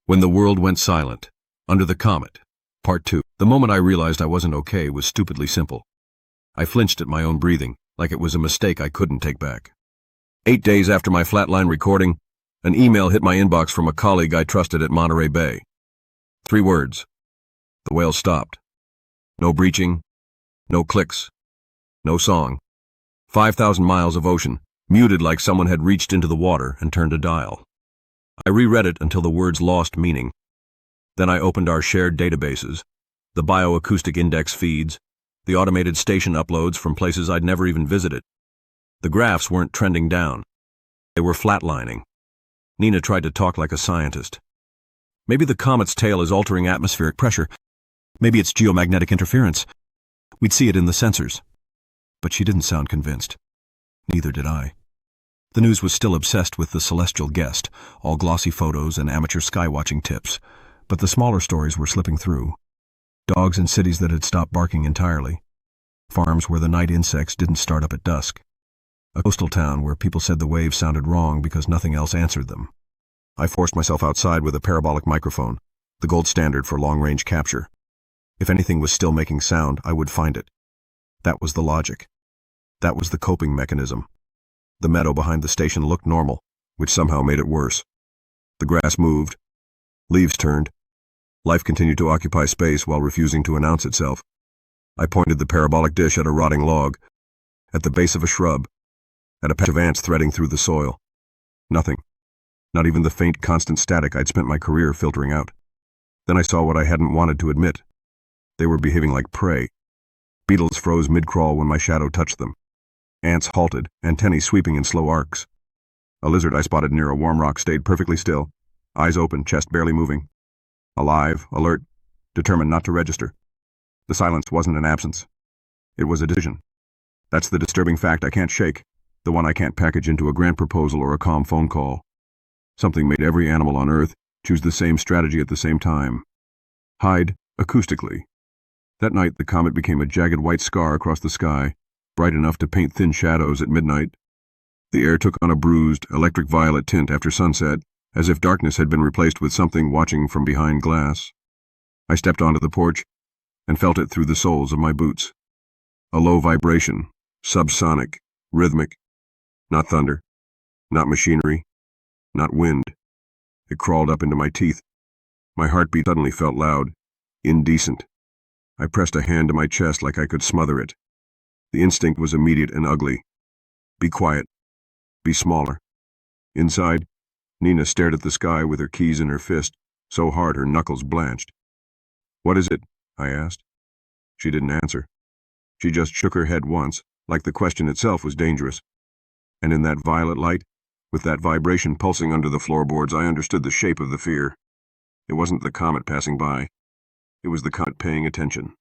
When the world went silent. Under the Comet. Part 2. The moment I realized I wasn't okay was stupidly simple. I flinched at my own breathing, like it was a mistake I couldn't take back. 8 days after my flatline recording, an email hit my inbox from a colleague I trusted at Monterey Bay. 3 words. The whale stopped. No breaching, no clicks, no song. 5,000 miles of ocean, muted like someone had reached into the water and turned a dial. I reread it until the words lost meaning. Then I opened our shared databases, the bioacoustic index feeds, the automated station uploads from places I'd never even visited. The graphs weren't trending down. They were flatlining. Nina tried to talk like a scientist. Maybe the comet's tail is altering atmospheric pressure. Maybe it's geomagnetic interference. We'd see it in the sensors. But she didn't sound convinced. Neither did I. The news was still obsessed with the celestial guest, all glossy photos and amateur skywatching tips, but the smaller stories were slipping through. Dogs in cities that had stopped barking entirely. Farms where the night insects didn't start up at dusk. A coastal town where people said the waves sounded wrong because nothing else answered them. I forced myself outside with a parabolic microphone, the gold standard for long-range capture. If anything was still making sound, I would find it. That was the logic. That was the coping mechanism. The meadow behind the station looked normal, which somehow made it worse. The grass moved. Leaves turned. Life continued to occupy space while refusing to announce itself. I pointed the parabolic dish at a rotting log, at the base of a shrub, at a patch of ants threading through the soil. Nothing. Not even the faint, constant static I'd spent my career filtering out. Then I saw what I hadn't wanted to admit. They were behaving like prey. Beetles froze mid-crawl when my shadow touched them. Ants halted, antennae sweeping in slow arcs. A lizard I spotted near a warm rock stayed perfectly still, eyes open, chest barely moving. Alive, alert, determined not to register. The silence wasn't an absence. It was a decision. That's the disturbing fact I can't shake, the one I can't package into a grant proposal or a calm phone call. Something made every animal on Earth choose the same strategy at the same time. Hide acoustically. That night the comet became a jagged white scar across the sky, bright enough to paint thin shadows at midnight. The air took on a bruised, electric violet tint after sunset, as if darkness had been replaced with something watching from behind glass. I stepped onto the porch and felt it through the soles of my boots. A low vibration, subsonic, rhythmic. Not thunder, not machinery, not wind. It crawled up into my teeth. My heartbeat suddenly felt loud, indecent. I pressed a hand to my chest like I could smother it. The instinct was immediate and ugly. Be quiet. Be smaller. Inside, Nina stared at the sky with her keys in her fist, so hard her knuckles blanched. "What is it?" I asked. She didn't answer. She just shook her head once, like the question itself was dangerous. And in that violet light, with that vibration pulsing under the floorboards, I understood the shape of the fear. It wasn't the comet passing by. It was the comet paying attention.